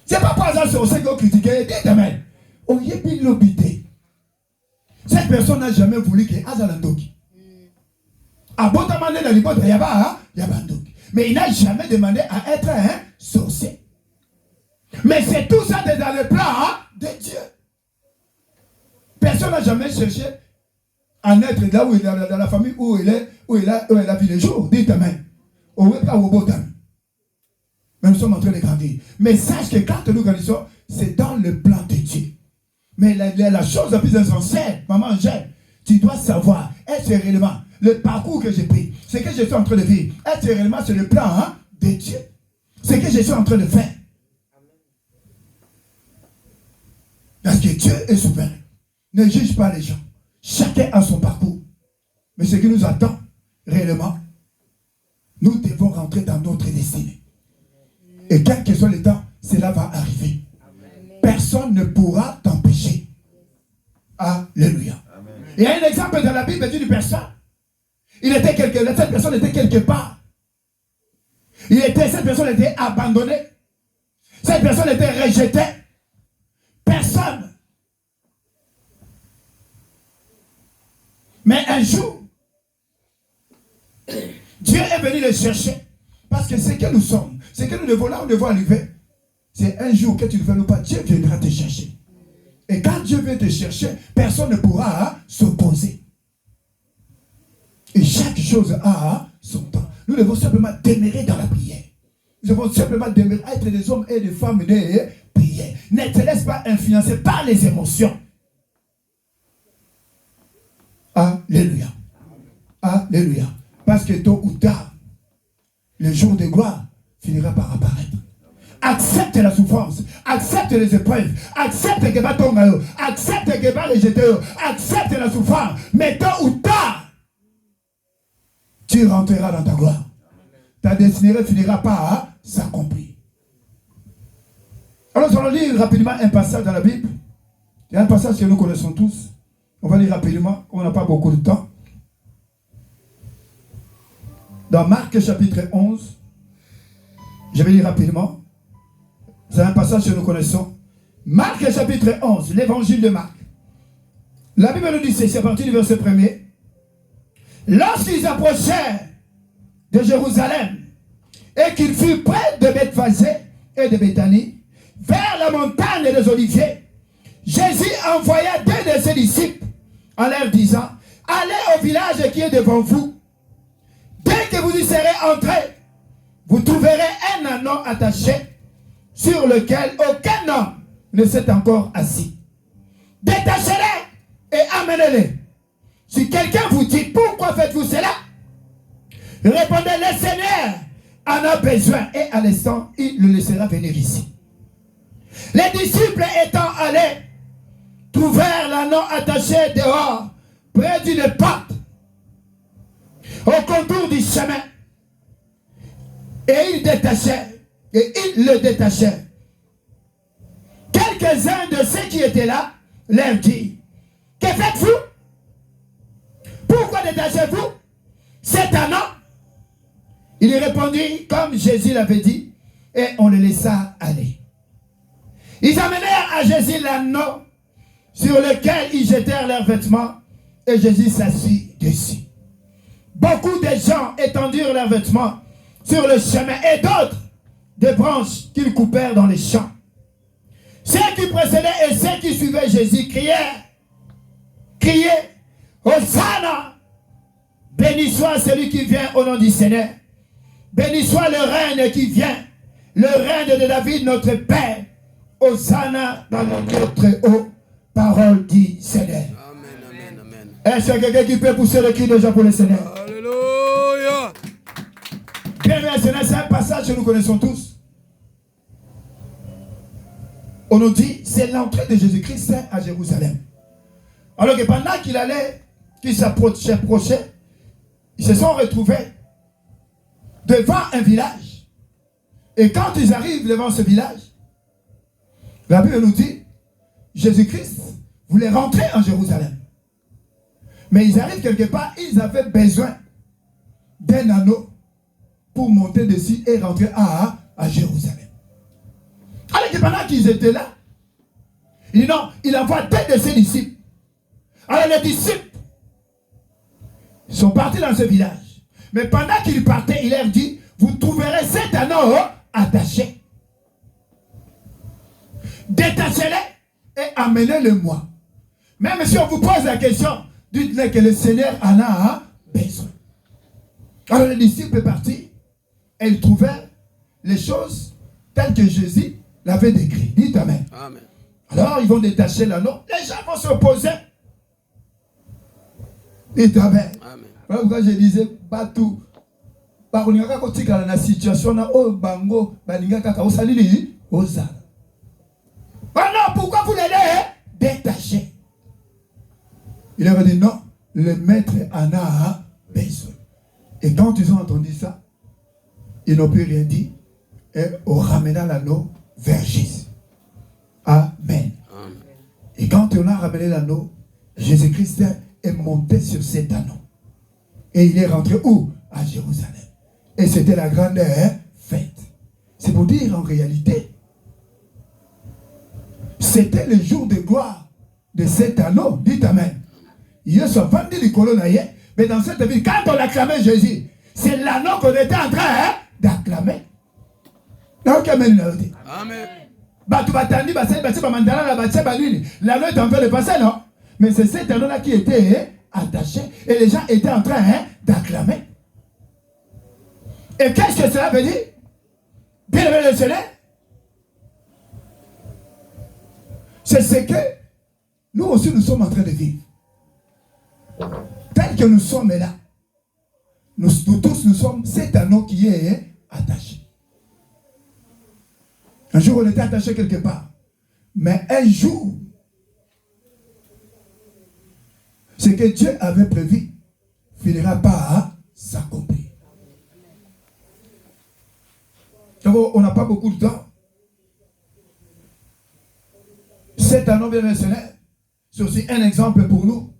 C'est pas par hasard sur ce qu'on critique. Dites amen. On y est bien l'obité. Cette personne n'a jamais voulu qu'il y ait Azalandoki. À Botamane dans l'hypothèse, il y a Bandoki. Mais il n'a jamais demandé à être un sorcier. Mais c'est tout ça dans le plan de Dieu. Personne n'a jamais cherché à naître là où il est, dans la famille où il a vu les jours. Dites amen. Mais nous sommes en train de grandir. Mais sache que quand nous grandissons, c'est dans le plan de Dieu. Mais la chose la plus essentielle, maman Angèle, tu dois savoir, est-ce réellement le parcours que j'ai pris, ce que je suis en train de vivre, est-ce réellement sur le plan de Dieu? Ce que je suis en train de faire. Parce que Dieu est souverain. Ne juge pas les gens. Chacun a son parcours. Mais ce qui nous attend, réellement, nous devons rentrer dans notre destinée. Et quel que soit le temps, cela va arriver. Personne ne pourra t'empêcher. Alléluia. Il y a un exemple dans la Bible d'une personne. Cette personne était quelque part. Cette personne était abandonnée. Cette personne était rejetée. Personne. Mais un jour, Dieu est venu le chercher. Parce que ce que nous sommes, ce que nous devons arriver, c'est un jour que tu ne veux pas, Dieu viendra te chercher. Et quand Dieu vient te chercher, personne ne pourra s'opposer. Et chaque chose a son temps. Nous devons simplement demeurer dans la prière. Nous devons simplement demeurer, être des hommes et des femmes de prière. Ne te laisse pas influencer par les émotions. Alléluia. Alléluia. Parce que tôt ou tard, le jour de gloire finira par apparaître. Accepte la souffrance, accepte les épreuves, accepte que va ton malheur, accepte que va rejeter, accepte la souffrance, mais tôt ou tard, tu rentreras dans ta gloire. Ta destinée finira par s'accomplir. Alors, nous allons lire rapidement un passage dans la Bible. Il y a un passage que nous connaissons tous. On va lire rapidement, on n'a pas beaucoup de temps. Dans Marc chapitre 11, je vais lire rapidement. C'est un passage que nous connaissons. Marc chapitre 11, l'évangile de Marc. La Bible nous dit, c'est à partir du verset 1er. Lorsqu'ils approchèrent de Jérusalem et qu'ils furent près de Bethphagée et de Béthanie, vers la montagne des Oliviers, Jésus envoya deux de ses disciples en leur disant, allez au village qui est devant vous. Dès que vous y serez entrés, vous trouverez un ânon attaché sur lequel aucun homme ne s'est encore assis. Détachez-les et amenez-les. Si quelqu'un vous dit, pourquoi faites-vous cela? Répondez, le Seigneur en a besoin. Et à l'instant, il le laissera venir ici. Les disciples étant allés, trouvèrent l'ânon attaché dehors, près d'une porte, au contour du chemin. Et ils le détachaient. Quelques-uns de ceux qui étaient là leur dirent, que faites-vous? Pourquoi détachez-vous cet ânon? Il répondit comme Jésus l'avait dit, et on le laissa aller. Ils amenèrent à Jésus l'ânon sur lequel ils jetèrent leurs vêtements, et Jésus s'assit dessus. Beaucoup de gens étendirent leurs vêtements sur le chemin, et d'autres des branches qu'ils coupèrent dans les champs. Ceux qui précédaient et ceux qui suivaient Jésus criaient, Hosanna, béni soit celui qui vient au nom du Seigneur, béni soit le règne qui vient, le règne de David notre Père, Hosanna dans notre haut, parole du Seigneur. Amen, amen, amen. Est-ce qu'il y a quelqu'un qui peut pousser le cri déjà pour le Seigneur? Alléluia. Bien, c'est un passage que nous connaissons tous. On nous dit, c'est l'entrée de Jésus-Christ à Jérusalem. Alors que pendant qu'il s'approchait, ils se sont retrouvés devant un village. Et quand ils arrivent devant ce village, la Bible nous dit, Jésus-Christ voulait rentrer en Jérusalem. Mais ils arrivent quelque part, ils avaient besoin d'un anneau pour monter dessus et rentrer à Jérusalem. Alors que pendant qu'ils étaient là, il dit non, il envoie tête de ses disciples. Alors les disciples sont partis dans ce village. Mais pendant qu'ils partaient, il leur dit, vous trouverez cet anneau attaché. Détachez-le et amenez-le-moi. Même si on vous pose la question, dites-le que le Seigneur en a besoin. Alors les disciples sont partis et ils trouvèrent les choses telles que Jésus l'avait décrit. Dites Amen. Amen. Alors ils vont détacher l'anneau. Les gens vont s'opposer. Dites Amen. Amen. Voilà pourquoi je disais, Batou, par la situation, oh bango, baningaka kaosalili, oza. Ah non, pourquoi vous l'avez détaché? Il leur a dit non, le maître en a besoin. Et quand ils ont entendu ça, ils n'ont plus rien dit et on ramena l'anneau vers Jésus. Amen. Amen. Et quand on a ramené l'anneau, Jésus-Christ est monté sur cet anneau. Et il est rentré où? À Jérusalem. Et c'était la grande fête. C'est pour dire en réalité, c'était le jour de gloire de cet anneau. Dites Amen. Il sont vendus du colon, mais dans cette ville, quand on acclamait Jésus, c'est l'anneau qu'on était en train d'acclamer. Amen. L'anneau est en train de passer, non? Mais c'est cet anneau-là qui était attaché et les gens étaient en train d'acclamer. Et qu'est-ce que cela veut dire? Bien aimé le Seigneur, c'est ce que nous aussi nous sommes en train de vivre. Tel que nous sommes là, nous tous nous sommes cet anneau qui est attaché. Un jour on était attaché quelque part, mais un jour, ce que Dieu avait prévu finira par s'accomplir. On n'a pas beaucoup de temps. Cet anneau bien missionnaire, c'est aussi un exemple pour nous.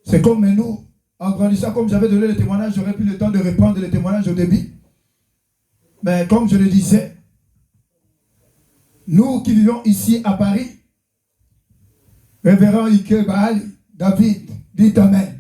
C'est comme nous, en grandissant, comme j'avais donné le témoignage, j'aurais plus le temps de répondre le témoignage au début. Mais comme je le disais, nous qui vivons ici à Paris, révérend Ike Baal, David, dites Amen.